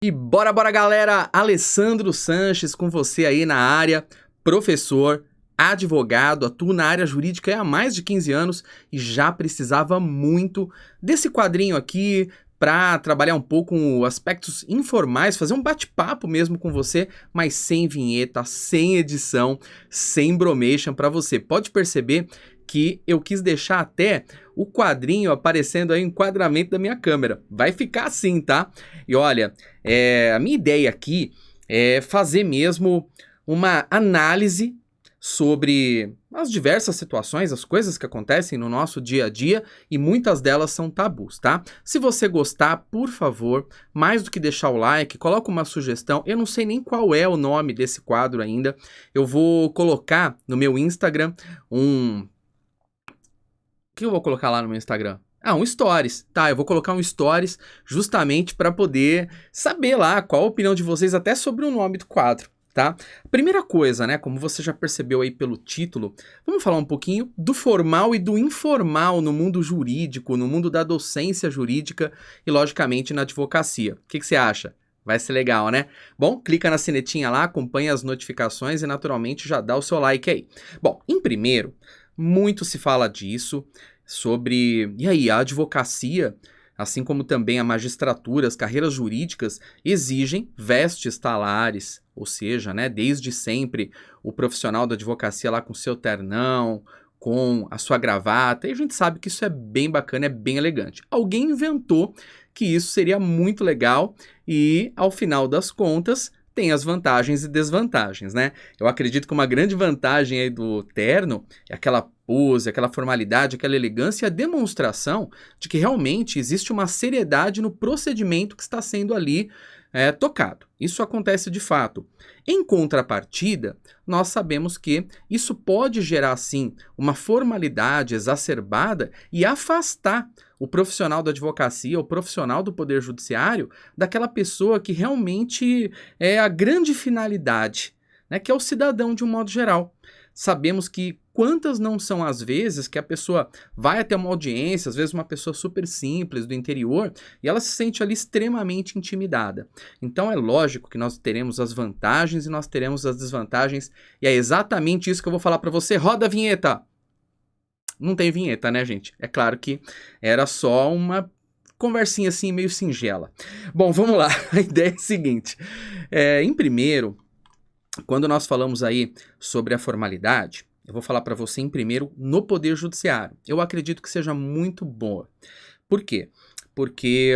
E bora galera, Alessandro Sanches com você aí na área, professor, advogado, atuo na área jurídica há mais de 15 anos e já precisava muito desse quadrinho aqui para trabalhar um pouco com aspectos informais, fazer um bate-papo mesmo com você, mas sem vinheta, sem edição, sem bromation para você. Pode perceber que eu quis deixar até o quadrinho aparecendo aí, o enquadramento da minha câmera. Vai ficar assim, tá? E olha, a minha ideia aqui é fazer mesmo uma análise sobre as diversas situações, as coisas que acontecem no nosso dia a dia, e muitas delas são tabus, tá? Se você gostar, por favor, mais do que deixar o like, coloca uma sugestão. Eu não sei nem qual é o nome desse quadro ainda. Eu vou colocar no meu Instagram O que eu vou colocar lá no meu Instagram? Um Stories. Tá, eu vou colocar um Stories justamente para poder saber lá qual a opinião de vocês até sobre o nome do quadro, tá? Primeira coisa, né, como você já percebeu aí pelo título, vamos falar um pouquinho do formal e do informal no mundo jurídico, no mundo da docência jurídica e, logicamente, na advocacia. O que você acha? Vai ser legal, né? Bom, clica na sinetinha lá, acompanha as notificações e, naturalmente, já dá o seu like aí. Bom, em primeiro, muito se fala disso, sobre... E aí, a advocacia, assim como também a magistratura, as carreiras jurídicas, exigem vestes talares, ou seja, né, desde sempre o profissional da advocacia lá com seu ternão, com a sua gravata, e a gente sabe que isso é bem bacana, é bem elegante. Alguém inventou que isso seria muito legal e, ao final das contas, tem as vantagens e desvantagens, né? Eu acredito que uma grande vantagem aí do terno é aquela pose, aquela formalidade, aquela elegância e a demonstração de que realmente existe uma seriedade no procedimento que está sendo ali tocado. Isso acontece de fato. Em contrapartida, nós sabemos que isso pode gerar, sim, uma formalidade exacerbada e afastar o profissional da advocacia, o profissional do poder judiciário, daquela pessoa que realmente é a grande finalidade, né, que é o cidadão de um modo geral. Sabemos que quantas não são as vezes que a pessoa vai até uma audiência, às vezes uma pessoa super simples do interior, e ela se sente ali extremamente intimidada. Então é lógico que nós teremos as vantagens e nós teremos as desvantagens, e é exatamente isso que eu vou falar para você. Roda a vinheta! Não tem vinheta, né, gente? É claro que era só uma conversinha assim meio singela. Bom, vamos lá. A ideia é a seguinte. Em primeiro, quando nós falamos aí sobre a formalidade, eu vou falar para você em primeiro no Poder Judiciário. Eu acredito que seja muito boa. Por quê? Porque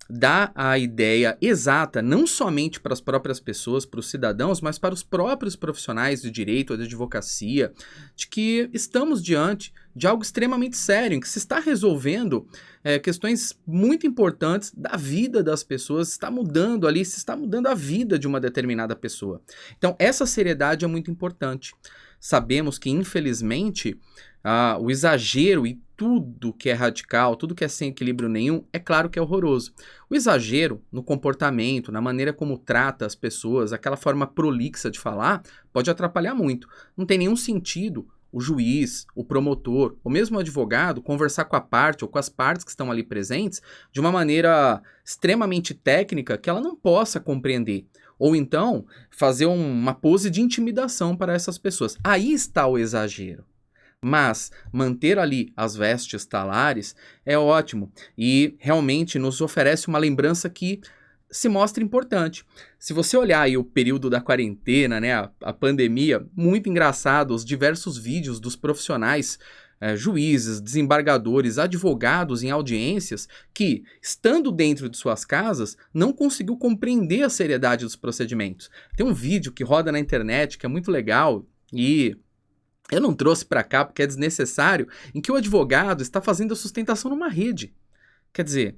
dá a ideia exata, não somente para as próprias pessoas, para os cidadãos, mas para os próprios profissionais de direito ou de advocacia, de que estamos diante de algo extremamente sério, em que se está resolvendo questões muito importantes da vida das pessoas, está mudando ali, se está mudando a vida de uma determinada pessoa. Então, essa seriedade é muito importante. Sabemos que, infelizmente, o exagero e tudo que é radical, tudo que é sem equilíbrio nenhum, é claro que é horroroso. O exagero no comportamento, na maneira como trata as pessoas, aquela forma prolixa de falar, pode atrapalhar muito. Não tem nenhum sentido o juiz, o promotor, ou mesmo o advogado conversar com a parte ou com as partes que estão ali presentes de uma maneira extremamente técnica que ela não possa compreender. Ou então fazer uma pose de intimidação para essas pessoas. Aí está o exagero. Mas manter ali as vestes talares é ótimo e realmente nos oferece uma lembrança que se mostra importante. Se você olhar aí o período da quarentena, né, a pandemia, muito engraçado, os diversos vídeos dos profissionais, juízes, desembargadores, advogados em audiências que, estando dentro de suas casas, não conseguiu compreender a seriedade dos procedimentos. Tem um vídeo que roda na internet que é muito legal e eu não trouxe para cá porque é desnecessário, em que o advogado está fazendo a sustentação numa rede. Quer dizer,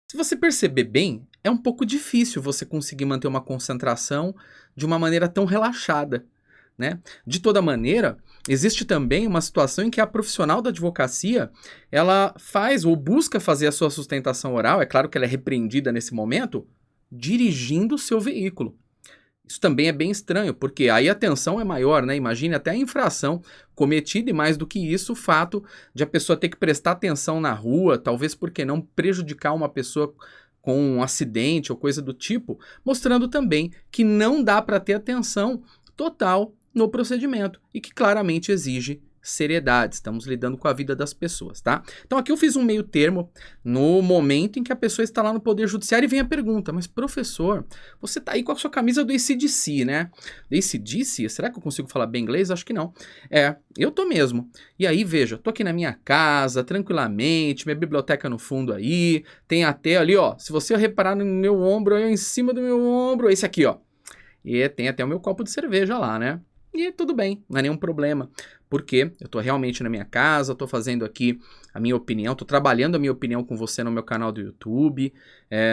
se você perceber bem, é um pouco difícil você conseguir manter uma concentração de uma maneira tão relaxada, né? De toda maneira, existe também uma situação em que a profissional da advocacia, ela faz ou busca fazer a sua sustentação oral, é claro que ela é repreendida nesse momento, dirigindo o seu veículo. Isso também é bem estranho, porque aí a tensão é maior, né? Imagine até a infração cometida e, mais do que isso, o fato de a pessoa ter que prestar atenção na rua, talvez porque não prejudicar uma pessoa com um acidente ou coisa do tipo, mostrando também que não dá para ter atenção total no procedimento e que claramente exige seriedade. Estamos lidando com a vida das pessoas, tá? Então aqui eu fiz um meio termo no momento em que a pessoa está lá no Poder Judiciário e vem a pergunta, mas professor, você tá aí com a sua camisa do AC/DC, né? Do AC/DC? Será que eu consigo falar bem inglês? Acho que não. Eu tô mesmo. E aí, veja, tô aqui na minha casa, tranquilamente, minha biblioteca no fundo aí, tem até ali, ó, se você reparar no meu ombro, aí em cima do meu ombro, esse aqui, ó. E tem até o meu copo de cerveja lá, né? E tudo bem, não é nenhum problema, porque eu tô realmente na minha casa, tô fazendo aqui a minha opinião, tô trabalhando a minha opinião com você no meu canal do YouTube,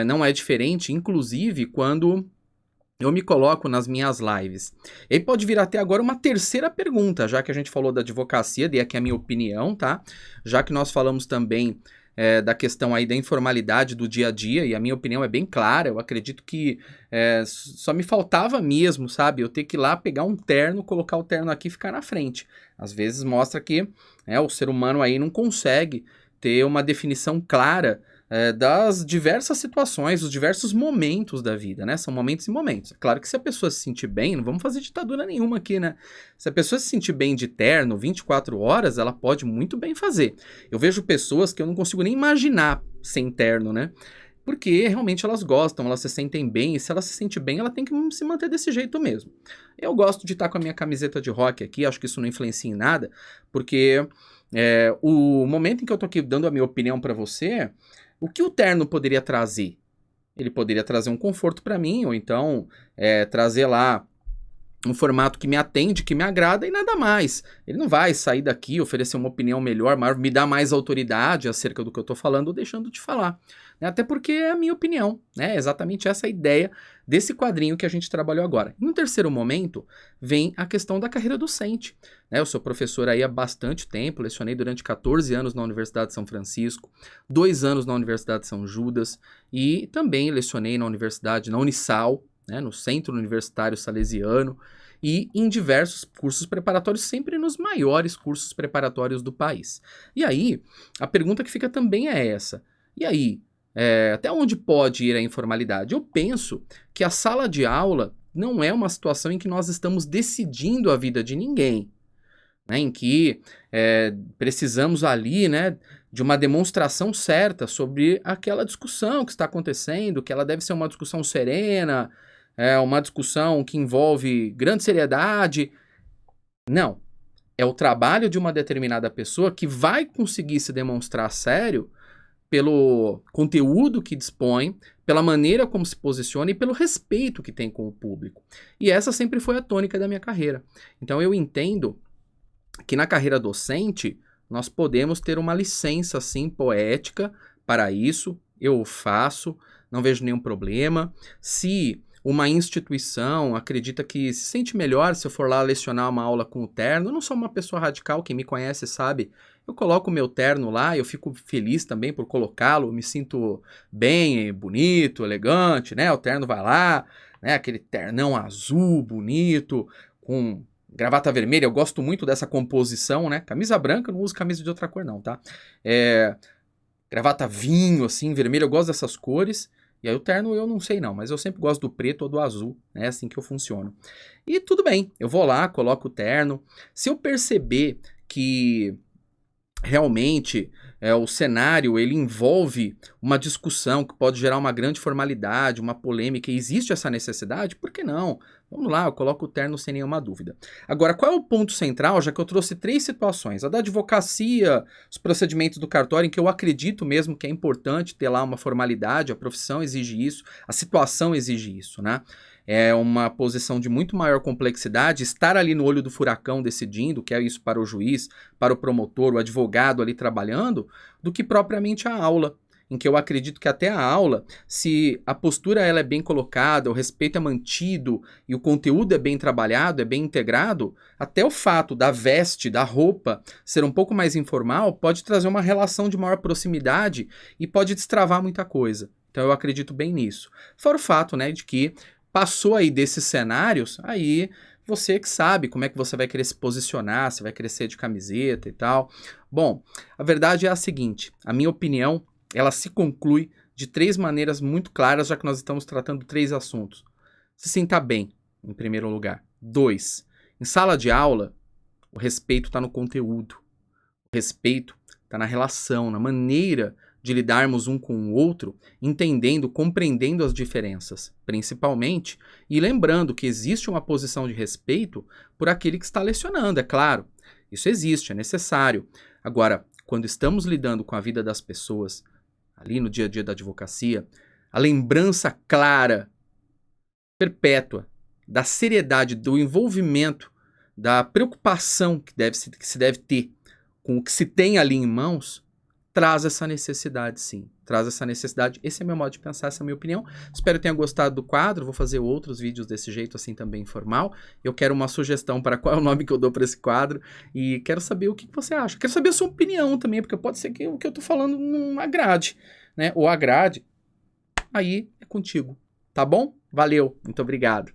não é diferente, inclusive, quando eu me coloco nas minhas lives. E aí pode vir até agora uma terceira pergunta, já que a gente falou da advocacia, dei aqui a minha opinião, tá? Já que nós falamos também da questão aí da informalidade do dia a dia, e a minha opinião é bem clara, eu acredito que só me faltava mesmo, sabe? Eu ter que ir lá pegar um terno, colocar o terno aqui e ficar na frente. Às vezes mostra que o ser humano aí não consegue ter uma definição clara das diversas situações, dos diversos momentos da vida, né? São momentos e momentos. Claro que se a pessoa se sentir bem, não vamos fazer ditadura nenhuma aqui, né? Se a pessoa se sentir bem de terno 24 horas, ela pode muito bem fazer. Eu vejo pessoas que eu não consigo nem imaginar sem terno, né? Porque realmente elas gostam, elas se sentem bem, e se ela se sente bem, ela tem que se manter desse jeito mesmo. Eu gosto de estar com a minha camiseta de rock aqui, acho que isso não influencia em nada, porque o momento em que eu tô aqui dando a minha opinião para você, o que o terno poderia trazer? Ele poderia trazer um conforto para mim, ou então trazer lá um formato que me atende, que me agrada e nada mais. Ele não vai sair daqui, oferecer uma opinião melhor, me dar mais autoridade acerca do que eu estou falando ou deixando de falar. Né? Até porque é a minha opinião, né? É exatamente essa a ideia desse quadrinho que a gente trabalhou agora. Em um terceiro momento, vem a questão da carreira docente. Né? Eu sou professor aí há bastante tempo, lecionei durante 14 anos na Universidade de São Francisco, 2 anos na Universidade de São Judas e também lecionei na Universidade, na Unisal, né, no Centro Universitário Salesiano e em diversos cursos preparatórios, sempre nos maiores cursos preparatórios do país. E aí, a pergunta que fica também é essa. E aí, até onde pode ir a informalidade? Eu penso que a sala de aula não é uma situação em que nós estamos decidindo a vida de ninguém, né, em que precisamos ali, né, de uma demonstração certa sobre aquela discussão que está acontecendo, que ela deve ser uma discussão serena, uma discussão que envolve grande seriedade. Não. É o trabalho de uma determinada pessoa que vai conseguir se demonstrar sério pelo conteúdo que dispõe, pela maneira como se posiciona e pelo respeito que tem com o público. E essa sempre foi a tônica da minha carreira. Então eu entendo que na carreira docente nós podemos ter uma licença, sim, poética para isso. Eu faço, não vejo nenhum problema. Se uma instituição acredita que se sente melhor se eu for lá lecionar uma aula com o terno, eu não sou uma pessoa radical, quem me conhece sabe, eu coloco o meu terno lá, eu fico feliz também por colocá-lo, me sinto bem, bonito, elegante, né, o terno vai lá, né, aquele ternão azul, bonito, com gravata vermelha, eu gosto muito dessa composição, né, camisa branca, eu não uso camisa de outra cor não, tá, gravata vinho, assim, vermelho, eu gosto dessas cores. E aí o terno eu não sei não, mas eu sempre gosto do preto ou do azul, né? É assim que eu funciono. E tudo bem, eu vou lá, coloco o terno. Se eu perceber que realmente o cenário ele envolve uma discussão que pode gerar uma grande formalidade, uma polêmica, e existe essa necessidade, por que não? Vamos lá, eu coloco o terno sem nenhuma dúvida. Agora, qual é o ponto central, já que eu trouxe 3 situações? A da advocacia, os procedimentos do cartório, em que eu acredito mesmo que é importante ter lá uma formalidade, a profissão exige isso, a situação exige isso, né? É uma posição de muito maior complexidade, estar ali no olho do furacão decidindo, que é isso para o juiz, para o promotor, o advogado ali trabalhando, do que propriamente a aula, em que eu acredito que até a aula, se a postura ela é bem colocada, o respeito é mantido e o conteúdo é bem trabalhado, é bem integrado, até o fato da veste, da roupa ser um pouco mais informal pode trazer uma relação de maior proximidade e pode destravar muita coisa. Então eu acredito bem nisso. Fora o fato, né, de que passou aí desses cenários, aí você que sabe como é que você vai querer se posicionar, se vai querer ser de camiseta e tal. Bom, a verdade é a seguinte, a minha opinião, ela se conclui de 3 maneiras muito claras, já que nós estamos tratando 3 assuntos. Se sinta bem, em primeiro lugar. 2, em sala de aula, o respeito está no conteúdo. O respeito está na relação, na maneira de lidarmos um com o outro, entendendo, compreendendo as diferenças, principalmente, e lembrando que existe uma posição de respeito por aquele que está lecionando, é claro. Isso existe, é necessário. Agora, quando estamos lidando com a vida das pessoas, ali no dia a dia da advocacia, a lembrança clara, perpétua, da seriedade, do envolvimento, da preocupação que se deve ter com o que se tem ali em mãos, traz essa necessidade, sim. Traz essa necessidade. Esse é meu modo de pensar, essa é a minha opinião. Espero que tenha gostado do quadro. Vou fazer outros vídeos desse jeito, assim, também informal. Eu quero uma sugestão para qual é o nome que eu dou para esse quadro. E quero saber o que você acha. Quero saber a sua opinião também, porque pode ser que o que eu tô falando não agrade, né? Ou agrade. Aí é contigo. Tá bom? Valeu. Muito obrigado.